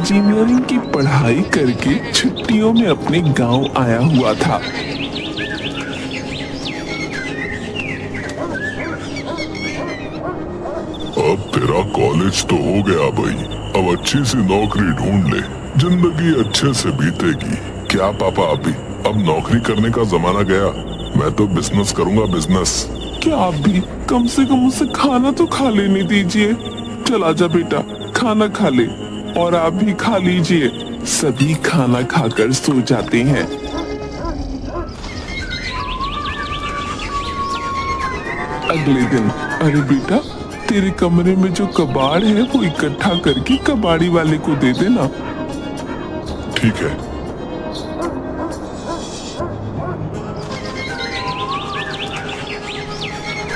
Engineering की पढ़ाई करके छुट्टियों में अपने गांव आया हुआ था। अब तेरा कॉलेज तो हो गया भाई, अब अच्छी सी नौकरी ढूंढ ले, जिंदगी अच्छे से बीतेगी। क्या पापा अभी अब नौकरी करने का जमाना गया, मैं तो बिजनेस करूंगा, बिजनेस। क्या आप भी कम से कम उसे खाना तो खा लेने दीजिए। चल आजा बेटा, खाना खा ले, और आप भी खा लीजिए। सभी खाना खाकर सो जाते हैं। अगले दिन, अरे बेटा, तेरे कमरे में जो कबाड़ है वो इकट्ठा करके कबाड़ी वाले को दे देना। ठीक है।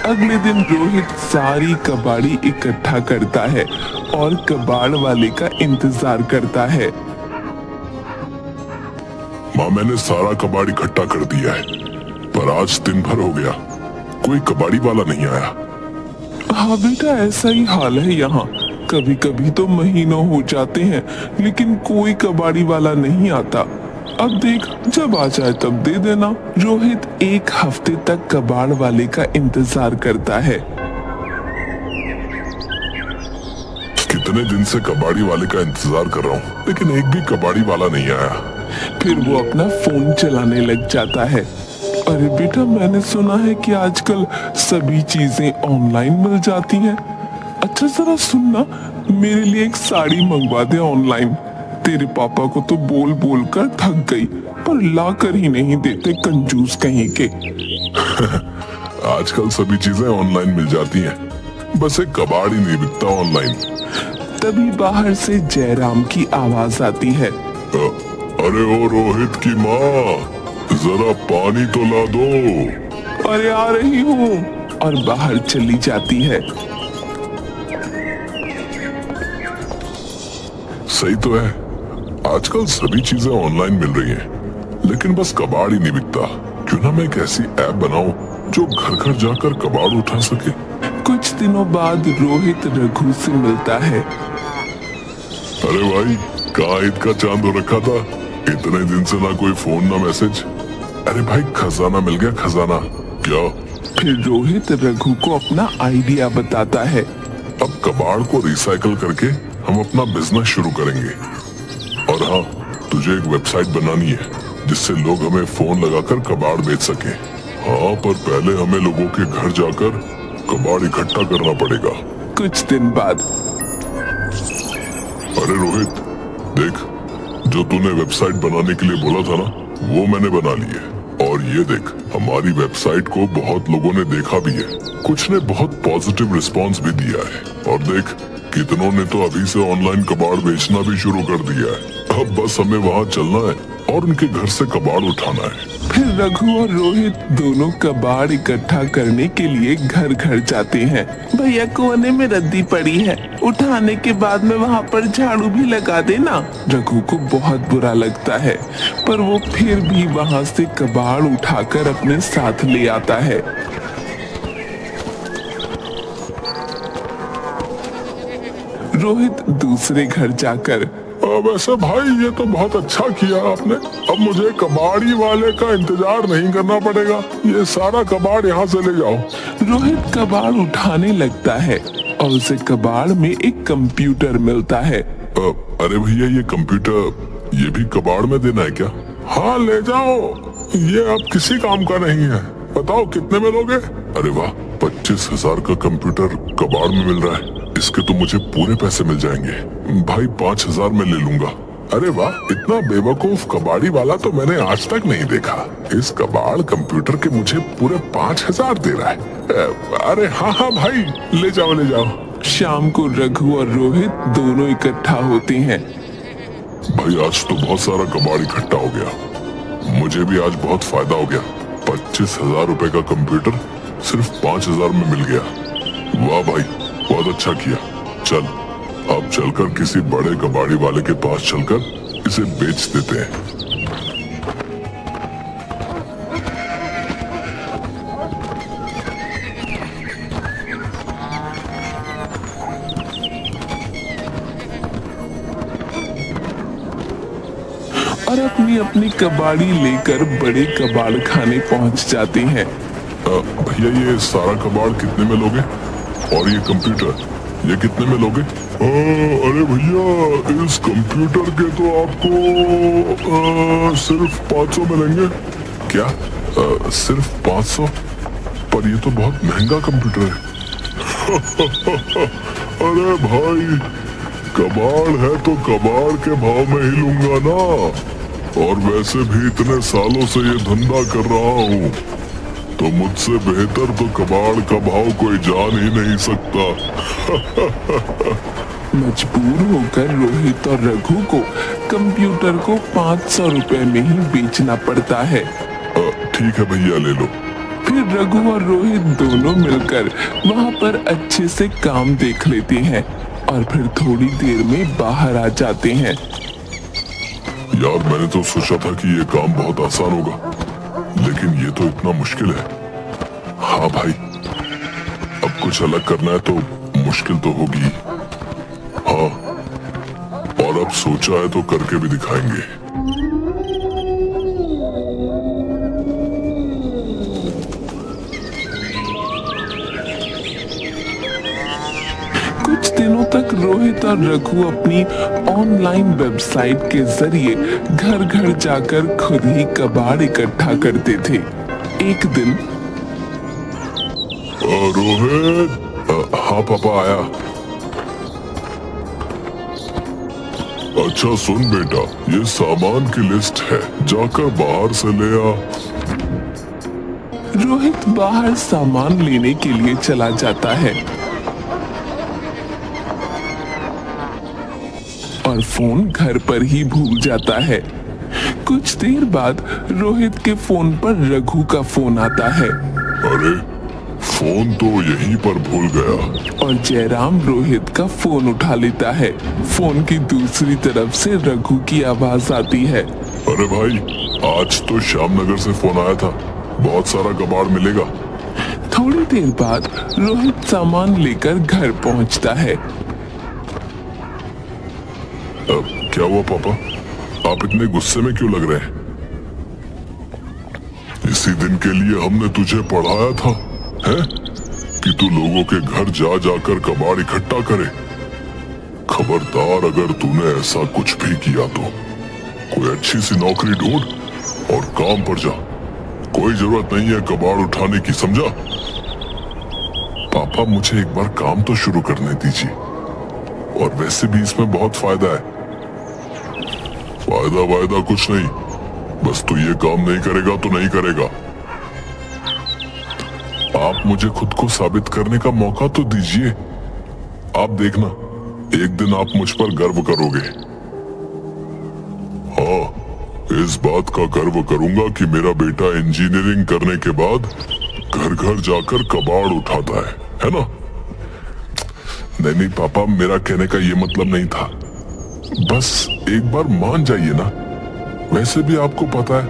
अगले दिन रोहित सारी कबाड़ी इकट्ठा करता है और कबाड़ वाले का इंतजार करता है। माँ, मैंने सारा कबाड़ इकट्ठा कर दिया है, पर आज दिन भर हो गया, कोई कबाड़ी वाला नहीं आया। हाँ बेटा, ऐसा ही हाल है यहाँ। कभी कभी तो महीनों हो जाते हैं लेकिन कोई कबाड़ी वाला नहीं आता। अब देख, जब आ जाए तब दे देना। रोहित एक हफ्ते तक कबाड़ वाले का इंतजार करता है। कितने दिन से कबाड़ी वाले का इंतजार कर रहा हूँ, लेकिन एक भी कबाड़ी वाला नहीं आया। फिर वो अपना फोन चलाने लग जाता है। अरे बेटा, मैंने सुना है कि आजकल सभी चीजें ऑनलाइन मिल जाती हैं। अच्छा जरा सुनना, मेरे लिए एक साड़ी मंगवा दे ऑनलाइन। तेरे पापा को तो बोल बोल कर थक गई, पर ला कर ही नहीं देते, कंजूस कहीं के। आजकल सभी चीजें ऑनलाइन मिल जाती हैं, बस एक कबाड़ ही नहीं बिकता ऑनलाइन। तभी बाहर से जयराम की आवाज आती है। अरे ओ रोहित की माँ, जरा पानी तो ला दो। अरे आ रही हूँ, और बाहर चली जाती है। सही तो है, आजकल सभी चीजें ऑनलाइन मिल रही हैं, लेकिन बस कबाड़ ही नहीं बिकता। क्यों ना मैं एक ऐसी ऐप बनाऊं जो घर घर जाकर कबाड़ उठा सके। कुछ दिनों बाद रोहित रघु से मिलता है। अरे भाई, कहाँ ईद का चांद हो रखा था, इतने दिन से ना कोई फोन ना मैसेज। अरे भाई, खजाना मिल गया, खजाना। क्या? फिर रोहित रघु को अपना आइडिया बताता है। अब कबाड़ को रिसाइकल करके हम अपना बिजनेस शुरू करेंगे। और हाँ, तुझे एक वेबसाइट बनानी है जिससे लोग हमें फोन लगाकर कबाड़ बेच सके। हाँ, पर पहले हमें लोगों के घर जाकर कबाड़ इकट्ठा करना पड़ेगा। कुछ दिन बाद। अरे रोहित, देख, जो तूने वेबसाइट बनाने के लिए बोला था ना, वो मैंने बना ली है। और ये देख, हमारी वेबसाइट को बहुत लोगों ने देखा भी है, कुछ ने बहुत पॉजिटिव रिस्पांस भी दिया है। और देख, कितनों ने तो अभी से ऑनलाइन कबाड़ बेचना भी शुरू कर दिया है। अब बस हमें वहाँ चलना है और उनके घर से कबाड़ उठाना है। फिर रघु और रोहित दोनों कबाड़ इकट्ठा करने के लिए घर घर जाते हैं। भैया, कोने में रद्दी पड़ी है, उठाने के बाद में वहाँ पर झाड़ू भी लगा देना। रघु को बहुत बुरा लगता है, पर वो फिर भी वहाँ से कबाड़ उठाकर अपने साथ ले आता है। रोहित दूसरे घर जाकर, वैसे भाई, ये तो बहुत अच्छा किया आपने। अब मुझे कबाड़ी वाले का इंतजार नहीं करना पड़ेगा, ये सारा कबाड़ यहाँ से ले जाओ। रोहित कबाड़ उठाने लगता है और उसे कबाड़ में एक कंप्यूटर मिलता है। अरे भैया, ये कंप्यूटर ये भी कबाड़ में देना है क्या? हाँ, ले जाओ, ये अब किसी काम का नहीं है। बताओ कितने में लोगे? अरे वाह, 25,000 का कंप्यूटर कबाड़ में मिल रहा है, इसके तो मुझे पूरे पैसे मिल जाएंगे। भाई 5,000 में ले लूंगा। अरे वाह, इतना बेवकूफ कबाड़ी वाला तो मैंने आज तक नहीं देखा। इस कबाड़ कंप्यूटर के मुझे पूरे 5,000 दे रहा है। अरे हाँ हाँ भाई, ले जाओ ले जाओ। शाम को रघु और रोहित दोनों इकट्ठा होते हैं। भाई, आज तो बहुत सारा कबाड़ इकट्ठा हो गया, मुझे भी आज बहुत फायदा हो गया। 25,000 रुपए का कंप्यूटर सिर्फ 5,000 में मिल गया। वाह भाई, बहुत अच्छा किया। चल, अब चलकर किसी बड़े कबाड़ी वाले के पास चलकर इसे बेच देते हैं। और अपनी अपनी कबाड़ी लेकर बड़े कबाड़ खाने पहुंच जाते हैं। भैया ये सारा कबाड़ कितने में लोगे? और ये कंप्यूटर ये कितने में लोगे? अरे भैया इस कंप्यूटर के तो आपको सिर्फ 500 मिलेंगे। क्या? सिर्फ 500? पर ये तो बहुत महंगा कंप्यूटर है। अरे भाई कबाड़ है तो कबाड़ के भाव में ही लूंगा ना, और वैसे भी इतने सालों से ये धंधा कर रहा हूँ, तो मुझसे बेहतर तो कबाड़ का भाव कोई जान ही नहीं सकता। मजबूर होकर रोहित और रघु को कंप्यूटर को 500 रुपए में ही बेचना पड़ता है। ठीक है भैया ले लो। फिर रघु और रोहित दोनों मिलकर वहाँ पर अच्छे से काम देख लेते हैं और फिर थोड़ी देर में बाहर आ जाते हैं। यार मैंने तो सोचा था कि ये काम बहुत आसान होगा, लेकिन ये तो इतना मुश्किल है। हाँ भाई अब कुछ अलग करना है तो मुश्किल तो होगी। हाँ और अब सोचा है तो करके भी दिखाएंगे। कुछ दिनों तक रोहित और रघु अपनी ऑनलाइन वेबसाइट के जरिए घर घर जाकर खुद ही कबाड़ इकट्ठा करते थे। एक दिन रोहित। हाँ पापा आया। अच्छा सुन बेटा, ये सामान की लिस्ट है, जाकर बाहर से ले आ। रोहित बाहर सामान लेने के लिए चला जाता है और फोन घर पर ही भूल जाता है। कुछ देर बाद रोहित के फोन पर रघु का फोन आता है। अरे फोन तो यहीं पर भूल गया। और जयराम रोहित का फोन उठा लेता है। फोन की दूसरी तरफ से रघु की आवाज आती है। अरे भाई आज तो श्यामनगर से फोन आया था, बहुत सारा कबाड़ मिलेगा। थोड़ी देर बाद रोहित सामान लेकर घर पहुंचता है। अब क्या हुआ पापा, आप इतने गुस्से में क्यों लग रहे हैं? इसी दिन के लिए हमने तुझे पढ़ाया था है कि तू लोगों के घर जा जाकर कबाड़ इकट्ठा करे। खबरदार अगर तूने ऐसा कुछ भी किया तो कोई अच्छी सी नौकरी ढूंढ और काम पर जा। कोई जरूरत नहीं है कबाड़ उठाने की, समझा? पापा मुझे एक बार काम तो शुरू करने दीजिए, और वैसे भी इसमें बहुत फायदा है। फायदा वायदा कुछ नहीं, बस तू ये काम नहीं करेगा तो नहीं करेगा। आप मुझे खुद को साबित करने का मौका तो दीजिए। आप देखना एक दिन आप मुझ पर गर्व करोगे। हाँ इस बात का गर्व करूंगा कि मेरा बेटा इंजीनियरिंग करने के बाद घर घर जाकर कबाड़ उठाता है ना? नहीं नहीं पापा, मेरा कहने का ये मतलब नहीं था, बस एक बार मान जाइए ना। वैसे भी आपको पता है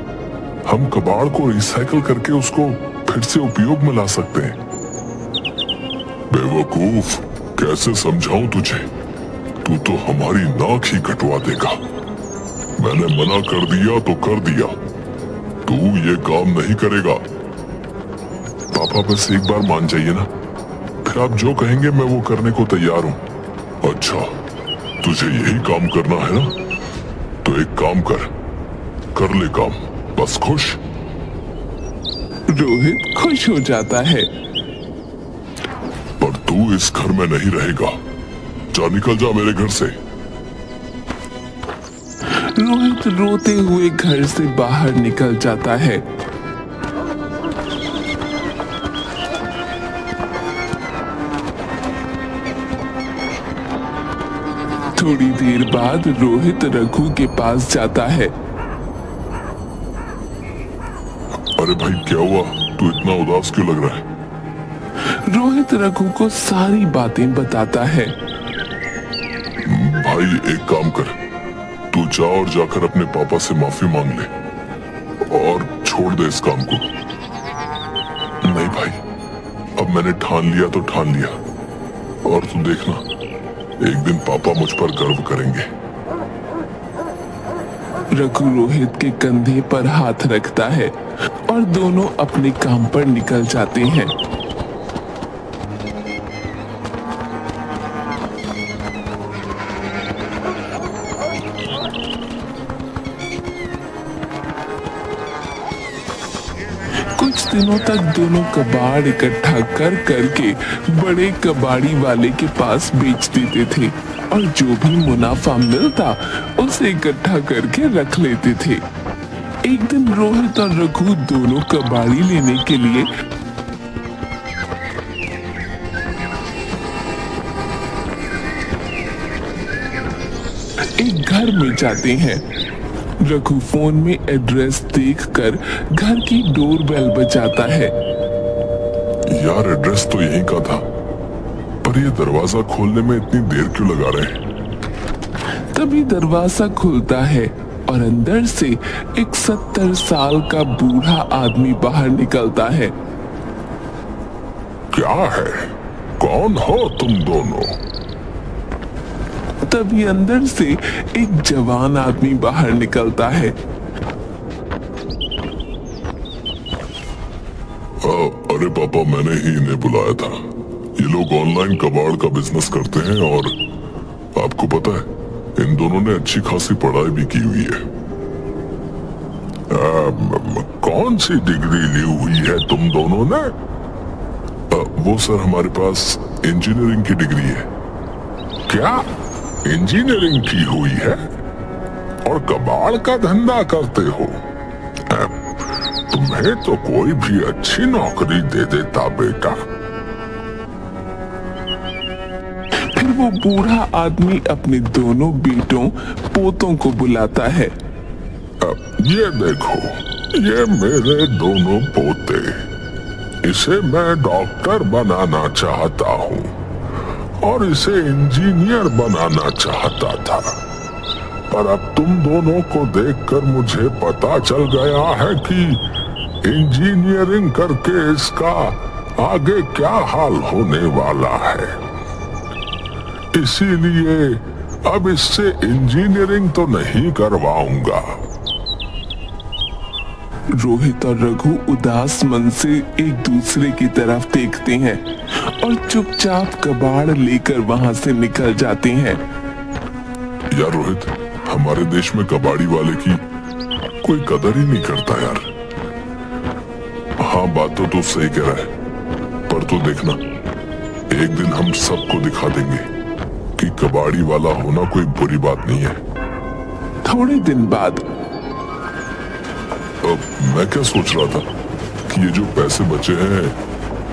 हम कबाड़ को रिसाइकल करके उसको फिर से उपयोग में ला सकते हैं। बेवकूफ, कैसे समझाऊं तुझे? तू तो हमारी नाक ही कटवा देगा। मैंने मना कर दिया तो कर दिया, तू ये काम नहीं करेगा। पापा बस एक बार मान जाइए ना, फिर आप जो कहेंगे मैं वो करने को तैयार हूं। अच्छा तुझे यही काम करना है ना, तो एक काम कर ले काम, बस खुश? रोहित खुश हो जाता है। पर तू इस घर में नहीं रहेगा, जा निकल जा मेरे घर से। रोहित रोते हुए घर से बाहर निकल जाता है। थोड़ी देर बाद रोहित रघु के पास जाता है। अरे भाई क्या हुआ, तू इतना उदास क्यों लग रहा है? रोहित रघु को सारी बातें बताता है। भाई एक काम कर, तू जा और जाकर अपने पापा से माफी मांग ले और छोड़ दे इस काम को। नहीं भाई, अब मैंने ठान लिया तो ठान लिया, और तू देखना एक दिन पापा मुझ पर गर्व करेंगे। रघु रोहित के कंधे पर हाथ रखता है और दोनों अपने काम पर निकल जाते हैं। कुछ दिनों तक दोनों कबाड़ इकट्ठा कर करके बड़े कबाड़ी वाले के पास बेच देते थे और जो भी मुनाफा मिलता उसे इकट्ठा करके रख लेते थे। एक दिन रोहित और रघु दोनों कबाड़ी लेने के लिए एक घर में जाते हैं। रघु फोन में एड्रेस देखकर घर की डोरबेल बजाता है। यार एड्रेस तो यहीं का था, पर ये दरवाजा खोलने में इतनी देर क्यों लगा रहे हैं? तभी दरवाजा खुलता है और अंदर से एक 70 साल का बूढ़ा आदमी बाहर निकलता है। क्या है? कौन हो तुम दोनों? तभी अंदर से एक जवान आदमी बाहर निकलता है। अरे पापा, मैंने ही इन्हें बुलाया था। ये लोग ऑनलाइन कबाड़ का बिजनेस करते हैं और आपको पता है इन दोनों ने अच्छी खासी पढ़ाई भी की हुई है। कौन सी डिग्री ली हुई है तुम दोनों ने? वो सर, हमारे पास इंजीनियरिंग की डिग्री है। क्या इंजीनियरिंग की हुई है और कबाड़ का धंधा करते हो? तुम्हें तो कोई भी अच्छी नौकरी दे देता बेटा। फिर वो बूढ़ा आदमी अपने दोनों बेटों पोतों को बुलाता है। ये देखो, ये मेरे दोनों पोते, इसे मैं डॉक्टर बनाना चाहता हूँ और इसे इंजीनियर बनाना चाहता था, पर अब तुम दोनों को देखकर मुझे पता चल गया है कि इंजीनियरिंग करके इसका आगे क्या हाल होने वाला है। इसीलिए अब इससे इंजीनियरिंग तो नहीं करवाऊंगा। रोहित और रघु उदास मन से एक दूसरे की तरफ देखते हैं और चुपचाप कबाड़ लेकर वहां से निकल जाते हैं। यार रोहित, हमारे देश में कबाड़ी वाले की कोई कदर ही नहीं करता यार। हाँ, बात तो तू सही कह रहा है, पर तू देखना, एक दिन हम सबको दिखा देंगे कि कबाड़ी वाला होना कोई बुरी बात नहीं है। थोड़े दिन बाद मैं क्या सोच रहा था कि ये जो पैसे बचे हैं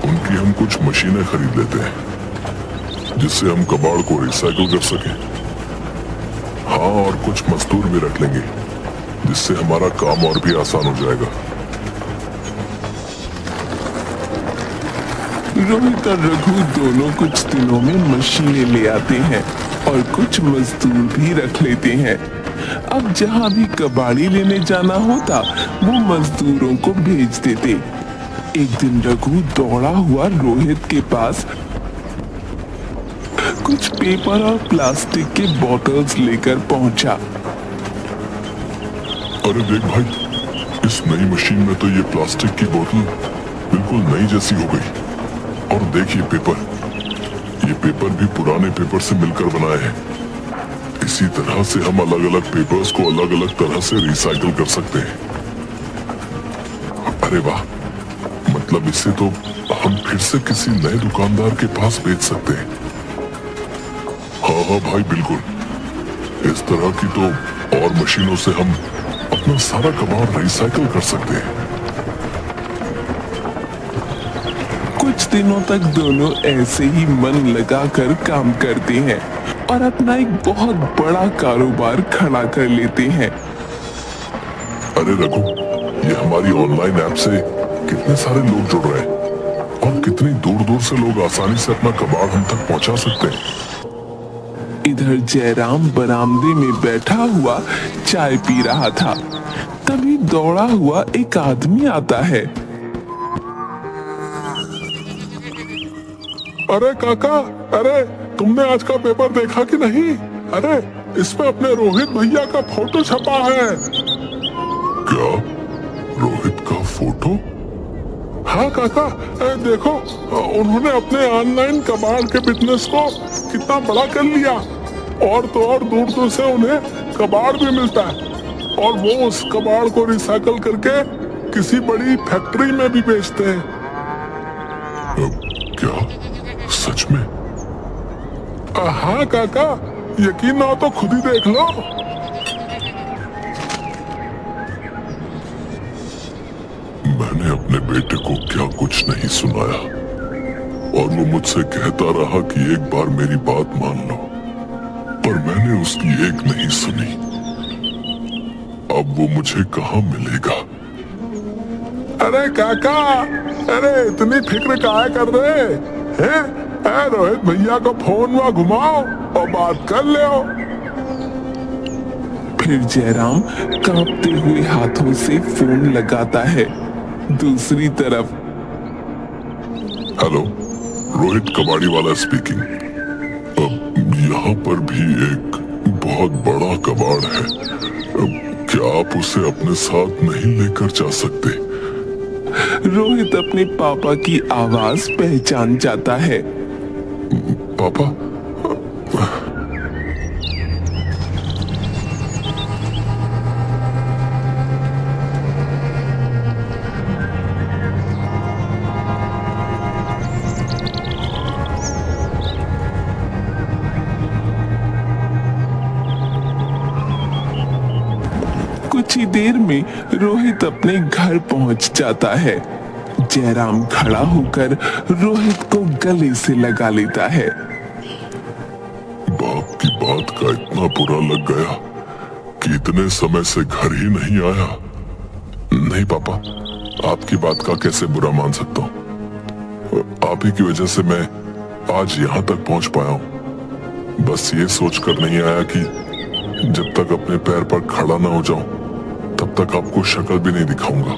उनकी हम कुछ मशीनें खरीद लेते हैं जिससे हम कबाड़ को रिसाइकिल कर सकें। हाँ, और कुछ मजदूर भी रख लेंगे जिससे हमारा काम और भी आसान हो जाएगा। रोहित और रघु दोनों कुछ दिनों में मशीनें ले आते हैं और कुछ मजदूर भी रख लेते हैं। अब जहां भी कबाड़ी लेने जाना होता वो मजदूरों को भेज देते। एक दिन रघु दौड़ा हुआ रोहित के पास कुछ पेपर और प्लास्टिक के बोतल्स लेकर पहुंचा। अरे देख भाई, इस नई मशीन में तो ये प्लास्टिक की बोतल बिल्कुल नई जैसी हो गई। और देखिए पेपर, ये पेपर भी पुराने पेपर से मिलकर बनाए हैं। इसी तरह से हम अलग अलग पेपर्स को अलग अलग तरह से रिसाइकिल कर सकते हैं। अरे वाह, मतलब इससे तो हम फिर से किसी नए दुकानदार के पास बेच सकते हैं। हाँ हाँ भाई, बिल्कुल। इस तरह की तो और मशीनों से हम अपना सारा कबाड़ रिसाइकिल कर सकते हैं। कुछ दिनों तक दोनों ऐसे ही मन लगाकर काम करते हैं और अपना एक बहुत बड़ा कारोबार खड़ा कर लेते हैं। अरे रघु, ये हमारी ऑनलाइन ऐप से कितने सारे लोग जुड़ रहे हैं और कितनी दूर दूर से लोग आसानी से अपना कबाड़ हम तक पहुंचा सकते हैं। इधर जयराम बरामदे में बैठा हुआ चाय पी रहा था। तभी दौड़ा हुआ एक आदमी आता है। अरे काका, अरे तुमने आज का पेपर देखा कि नहीं? अरे इसमें अपने रोहित भैया का फोटो छपा है। क्या? रोहित का फोटो? हाँ काका, देखो उन्होंने अपने ऑनलाइन कबाड़ के बिजनेस को कितना बड़ा कर लिया। और तो और दूर दूर से उन्हें कबाड़ भी मिलता है और वो उस कबाड़ को रिसाइकल करके किसी बड़ी फैक्ट्री में भी बेचते हैं। क्या? सच में? हाँ काका, यकीन ना हो तो खुद ही देख लो। मैंने अपने बेटे को क्या कुछ नहीं सुनाया और वो मुझसे कहता रहा कि एक बार मेरी बात मान लो, पर मैंने उसकी एक नहीं सुनी। अब वो मुझे कहाँ मिलेगा? अरे काका, अरे इतनी फिक्र काहे कर रहे हैं? रोहित भैया को फोन वहाँ घुमाओ और बात कर ले। फिर जयराम कांपते हुए हाथों से फोन लगाता है। दूसरी तरफ, हेलो, रोहित कबाड़ी वाला स्पीकिंग। अब यहाँ पर भी एक बहुत बड़ा कबाड़ है। क्या आप उसे अपने साथ नहीं लेकर जा सकते? रोहित अपने पापा की आवाज पहचान जाता है। पापा? कुछ ही देर में रोहित अपने घर पहुंच जाता है। जयराम खड़ा होकर रोहित को गले से लगा लेता है। बाप की बात का इतना बुरा लग गया कि इतने समय से घर ही नहीं आया। नहीं पापा, आपकी बात का कैसे बुरा मान सकता हूँ? आप ही की वजह से मैं आज यहाँ तक पहुँच पाया हूँ। बस ये सोचकर नहीं आया कि जब तक अपने पैर पर खड़ा ना हो जाऊं तब तक आपको शक्ल भी नहीं दिखाऊंगा।